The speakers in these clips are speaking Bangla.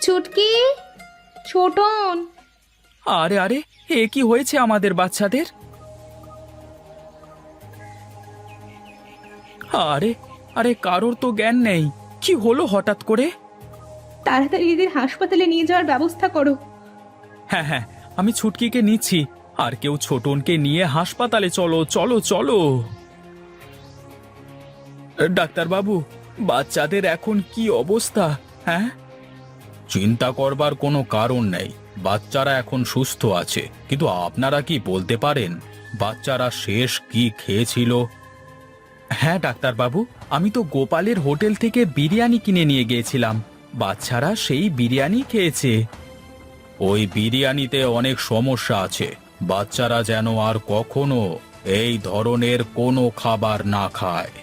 ছুটকি, ছোটন। আরে আরে, এ কি হয়েছে আমাদের বাচ্চাদের? আরে আরে, কারোর তো জ্ঞান নেই। কি হলো হঠাৎ করে? তাড়াতাড়ি এদের হাসপাতালে নিয়ে যাওয়ার ব্যবস্থা করো। হ্যাঁ হ্যাঁ, আমি ছুটকিকে নিচ্ছি। আর কেউ ছোটনকে নিয়ে হাসপাতালে চলো চলো চলো। ডাক্তারবাবু, বাচ্চাদের এখন কি অবস্থা? হ্যাঁ, চিন্তা করবার কোনো কারণ নেই। বাচ্চারা এখন সুস্থ আছে, কিন্তু আপনারা কি বলতে পারেন বাচ্চারা শেষ কি খেয়েছিল? হ্যাঁ ডাক্তারবাবু, আমি তো গোপালের হোটেল থেকে বিরিয়ানি কিনে নিয়ে গিয়েছিলাম। বাচ্চারা সেই বিরিয়ানি খেয়েছে। ওই বিরিয়ানিতে অনেক সমস্যা আছে। বাচ্চারা যেন আর কখনো এই ধরনের কোনো খাবার না খায়।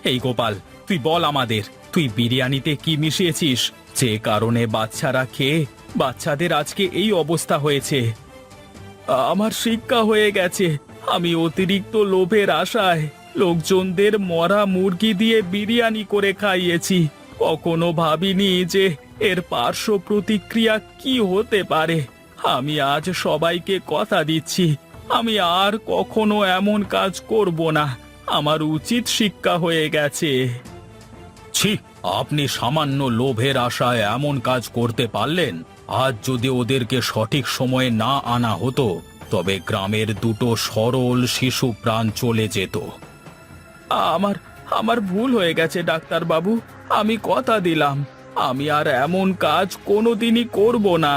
এই গোপাল, তুই বল আমাদের, তুই বিরিয়ানিতে কি মিশিয়েছিস যে কারণে বাচ্চারা খেয়ে বাচ্চাদের আজকে এই অবস্থা হয়েছে? আমার শিক্ষা হয়ে গেছে। আমি অতিরিক্ত লোভের আশায় লোকজনদের মরা মুরগি দিয়ে বিরিয়ানি করে খাইয়েছি। কখনো ভাবিনি যে এর পার্শ্ব প্রতিক্রিয়া কি হতে পারে। আমি আজ সবাইকে কথা দিচ্ছি, আমি আর কখনো এমন কাজ করব না। আমার উচিত শিক্ষা হয়ে গেছে। ছি, আপনি সামান্য লোভের আশায় এমন কাজ করতে পারলেন? আজ যদি ওদেরকে সঠিক সময়ে না আনা হতো, তবে গ্রামের দুটো সরল শিশু প্রাণ চলে যেত। আমার আমার ভুল হয়ে গেছে ডাক্তারবাবু। আমি কথা দিলাম আমি আর এমন কাজ কোনোদিনই করব না।